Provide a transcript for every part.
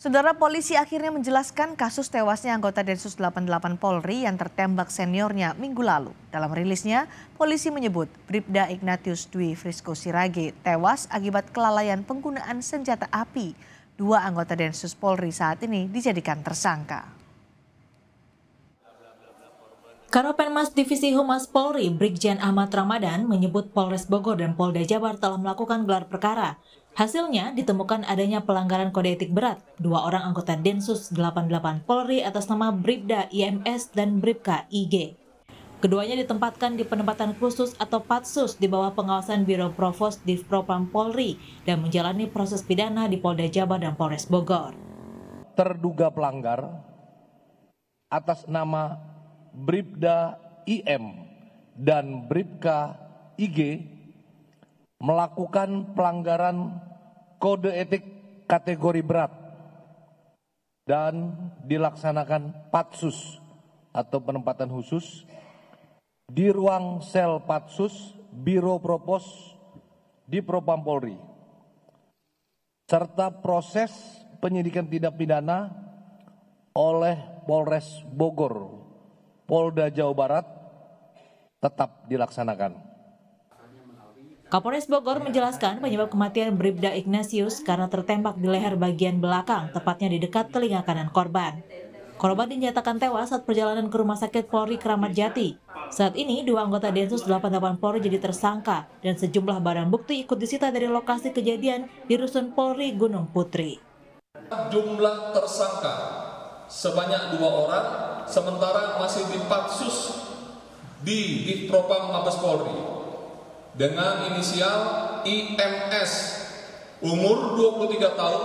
Saudara, polisi akhirnya menjelaskan kasus tewasnya anggota Densus 88 Polri yang tertembak seniornya minggu lalu. Dalam rilisnya, polisi menyebut Bribda Ignatius Dwi Frisco Sirage tewas akibat kelalaian penggunaan senjata api. Dua anggota Densus Polri saat ini dijadikan tersangka. Karopenmas Divisi Humas Polri, Brigjen Ahmad Ramadan, menyebut Polres Bogor dan Polda Jabar telah melakukan gelar perkara. Hasilnya ditemukan adanya pelanggaran kode etik berat. Dua orang anggota Densus 88 Polri atas nama Bribda IMS dan Bribka IG. Keduanya ditempatkan di penempatan khusus atau Patsus di bawah pengawasan Biro Provos Divpropam Polri dan menjalani proses pidana di Polda Jabar dan Polres Bogor. Terduga pelanggar atas nama Bribda IM dan Bribka IG melakukan pelanggaran kode etik kategori berat dan dilaksanakan patsus atau penempatan khusus di ruang sel patsus Biro Propos di Propam Polri serta proses penyidikan tindak pidana oleh Polres Bogor Polda Jawa Barat tetap dilaksanakan. Kapolres Bogor menjelaskan penyebab kematian Bribda Ignatius karena tertembak di leher bagian belakang, tepatnya di dekat telinga kanan korban. Korban dinyatakan tewas saat perjalanan ke Rumah Sakit Polri Kramat Jati. Saat ini, dua anggota Densus 88 Polri jadi tersangka dan sejumlah barang bukti ikut disita dari lokasi kejadian di Rusun Polri Gunung Putri. Jumlah tersangka sebanyak 2 orang, sementara masih dipatsus di Divpropam Mabes Polri dengan inisial IMS, umur 23 tahun,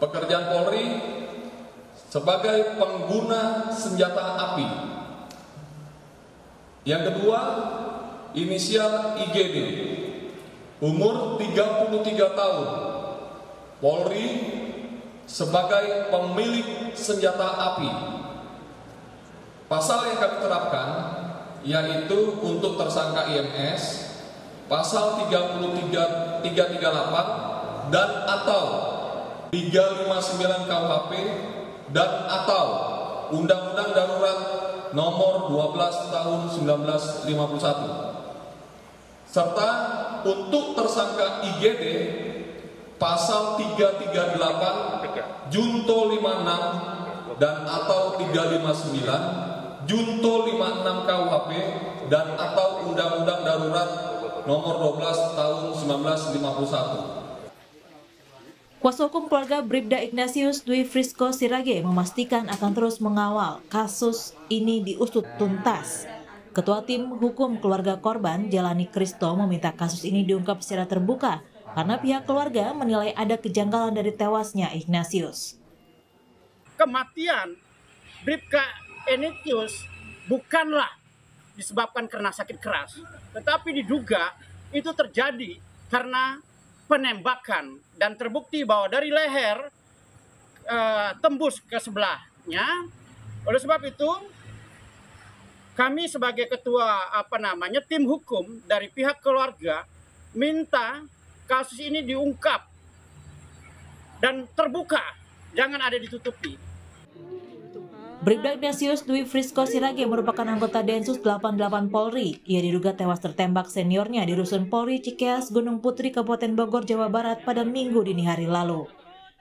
pekerjaan Polri sebagai pengguna senjata api. Yang kedua, inisial IGD, umur 33 tahun, Polri sebagai pemilik senjata api. Pasal yang kami terapkan yaitu untuk tersangka IMS, pasal 338 dan atau 359 KUHP dan atau Undang-Undang Darurat Nomor 12 Tahun 1951. Serta untuk tersangka IGD pasal 338 Junto 56 dan atau 359 Junto 56 KUHP dan atau Undang-Undang Darurat Nomor 12 Tahun 1951. Kuasa hukum keluarga Bribda Ignatius Dwi Frisco Sirage memastikan akan terus mengawal kasus ini diusut tuntas. Ketua Tim Hukum Keluarga Korban, Jalani Kristo, meminta kasus ini diungkap secara terbuka karena pihak keluarga menilai ada kejanggalan dari tewasnya Ignatius. Kematian Bribka Ignatius bukanlah disebabkan karena sakit keras, tetapi diduga itu terjadi karena penembakan dan terbukti bahwa dari leher tembus ke sebelahnya. Oleh sebab itu, kami sebagai ketua tim hukum dari pihak keluarga minta kasus ini diungkap dan terbuka, jangan ada ditutupi. Bribda Ignatius Dwi Frisco Sirage merupakan anggota Densus 88 Polri. Ia diduga tewas tertembak seniornya di Rusun Polri Cikeas, Gunung Putri, Kabupaten Bogor, Jawa Barat pada Minggu dini hari lalu.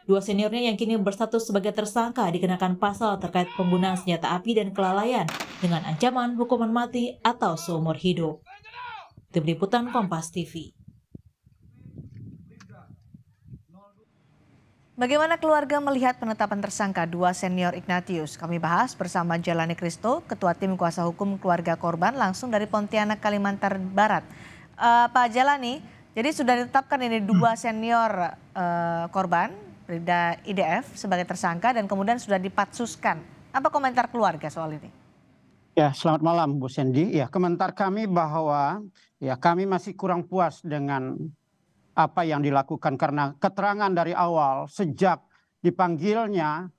Dua seniornya yang kini berstatus sebagai tersangka dikenakan pasal terkait penggunaan senjata api dan kelalaian dengan ancaman hukuman mati atau seumur hidup. Tim Liputan Kompas TV. Bagaimana keluarga melihat penetapan tersangka dua senior Ignatius? Kami bahas bersama Jalani Kristo, Ketua Tim Kuasa Hukum Keluarga Korban langsung dari Pontianak, Kalimantan Barat. Pak Jalani, jadi sudah ditetapkan ini dua senior korban, Bribda IDF sebagai tersangka dan kemudian sudah dipatsuskan. Apa komentar keluarga soal ini? Ya, selamat malam Bu Sandy. Ya, komentar kami bahwa ya kami masih kurang puas dengan apa yang dilakukan karena keterangan dari awal sejak dipanggilnya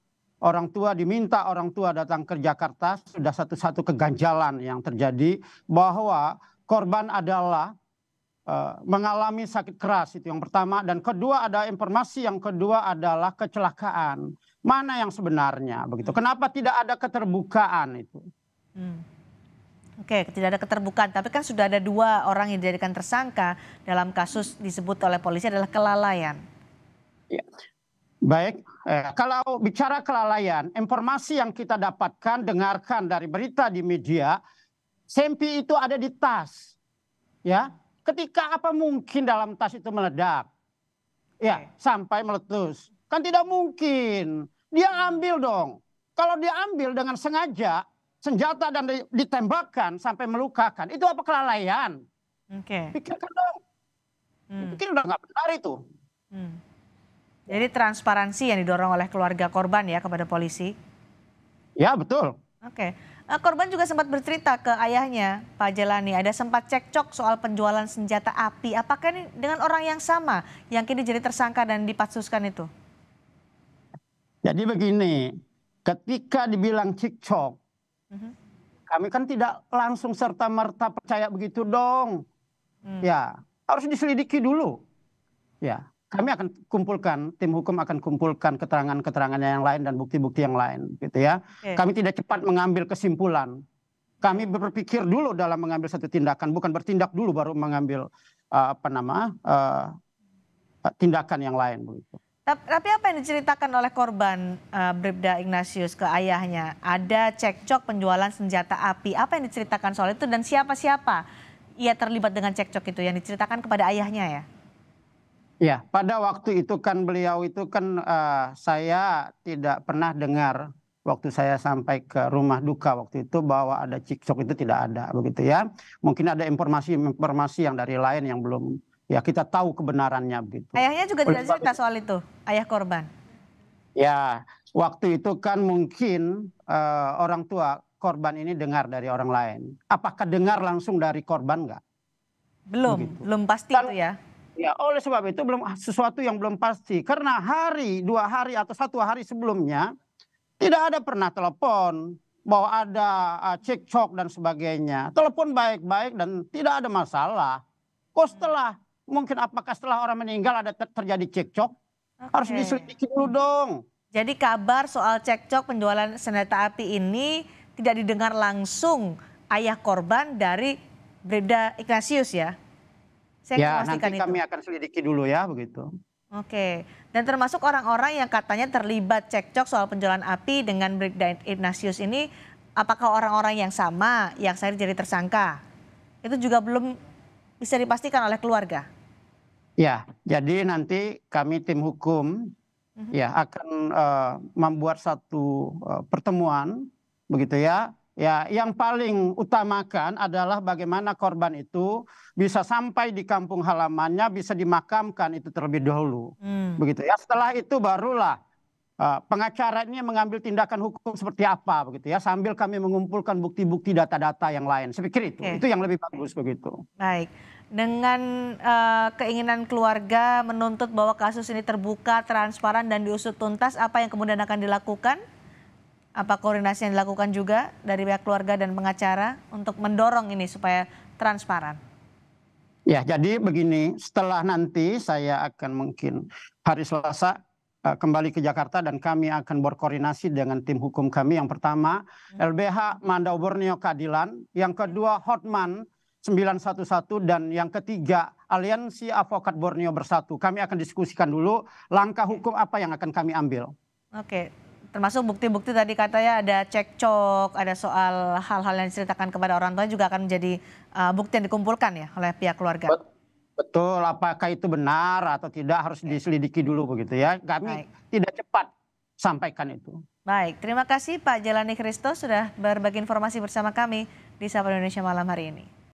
diminta orang tua datang ke Jakarta, sudah satu-satu keganjalan yang terjadi bahwa korban adalah mengalami sakit keras, itu yang pertama. Dan kedua, ada informasi yang kedua adalah kecelakaan. Mana yang sebenarnya begitu? Kenapa tidak ada keterbukaan itu? Oke, tidak ada keterbukaan. Tapi kan sudah ada 2 orang yang dijadikan tersangka dalam kasus disebut oleh polisi adalah kelalaian. Ya. Baik, kalau bicara kelalaian, informasi yang kita dapatkan, dengarkan dari berita di media, sempi itu ada di tas. Ya, ketika apa mungkin dalam tas itu meledak? Ya, sampai meletus. Kan tidak mungkin. Dia ambil dong. Kalau dia ambil dengan sengaja, senjata dan ditembakkan sampai melukakan, itu apa kelalaian? Pikirkan dong. Pikir udah nggak benar itu. Jadi transparansi yang didorong oleh keluarga korban ya kepada polisi? Ya, betul. Oke. Korban juga sempat bercerita ke ayahnya, Pak Jelani, ada sempat cekcok soal penjualan senjata api. Apakah ini dengan orang yang sama yang kini jadi tersangka dan dipatsuskan itu? Jadi begini, ketika dibilang cekcok, kami kan tidak langsung serta-merta percaya begitu dong. Ya, harus diselidiki dulu. Ya. Kami akan kumpulkan, tim hukum akan kumpulkan keterangan-keterangan yang lain dan bukti-bukti yang lain, gitu ya. Kami tidak cepat mengambil kesimpulan. Kami berpikir dulu dalam mengambil satu tindakan, bukan bertindak dulu baru mengambil tindakan yang lain, begitu. Tapi apa yang diceritakan oleh korban Bribda Ignatius ke ayahnya? Ada cekcok penjualan senjata api. Apa yang diceritakan soal itu dan siapa-siapa ia terlibat dengan cekcok itu yang diceritakan kepada ayahnya ya? Ya, pada waktu itu kan beliau itu kan saya tidak pernah dengar waktu saya sampai ke rumah duka waktu itu bahwa ada cekcok, itu tidak ada begitu ya. Mungkin ada informasi yang dari lain yang belum ya kita tahu kebenarannya begitu. Ayahnya juga tidak cerita soal itu, ayah korban? Ya, waktu itu kan mungkin orang tua korban ini dengar dari orang lain. Apakah dengar langsung dari korban enggak? Belum pasti itu ya. Ya, oleh sebab itu belum sesuatu yang belum pasti. Karena 2 hari atau 1 hari sebelumnya tidak ada pernah telepon bahwa ada cekcok dan sebagainya. Telepon baik-baik dan tidak ada masalah. Kok apakah setelah orang meninggal ada terjadi cekcok? Harus diselidiki dulu dong. Jadi kabar soal cekcok penjualan senjata api ini tidak didengar langsung ayah korban dari Bribda Ignatius ya? Ya, nanti kami akan selidiki dulu ya, begitu. Oke, dan termasuk orang-orang yang katanya terlibat cekcok soal penjualan api dengan Bribda Ignatius ini, apakah orang-orang yang sama yang saya jadi tersangka? Itu juga belum bisa dipastikan oleh keluarga. Ya, jadi nanti kami tim hukum ya akan membuat satu pertemuan, begitu ya. Ya, yang paling utamakan adalah bagaimana korban itu bisa sampai di kampung halamannya, bisa dimakamkan itu terlebih dahulu. Begitu ya. Setelah itu barulah pengacara ini mengambil tindakan hukum seperti apa begitu ya, sambil kami mengumpulkan bukti-bukti data-data yang lain. Saya pikir itu yang lebih bagus begitu. Baik. Dengan keinginan keluarga menuntut bahwa kasus ini terbuka, transparan dan diusut tuntas, apa yang kemudian akan dilakukan? Apa koordinasi yang dilakukan juga dari pihak keluarga dan pengacara untuk mendorong ini supaya transparan? Ya, jadi begini, setelah nanti saya akan mungkin hari Selasa kembali ke Jakarta dan kami akan berkoordinasi dengan tim hukum kami. Yang pertama LBH Mandau Borneo Keadilan, yang kedua Hotman 911 dan yang ketiga Aliansi Advokat Borneo Bersatu. Kami akan diskusikan dulu langkah hukum apa yang akan kami ambil. Oke. Termasuk bukti-bukti tadi katanya ada cekcok, ada soal hal-hal yang diceritakan kepada orang tua juga akan menjadi bukti yang dikumpulkan ya oleh pihak keluarga. Betul, apakah itu benar atau tidak harus diselidiki dulu begitu ya. Kami tidak cepat sampaikan itu. Baik, terima kasih Pak Jelani Christo sudah berbagi informasi bersama kami di Sapa Indonesia malam hari ini.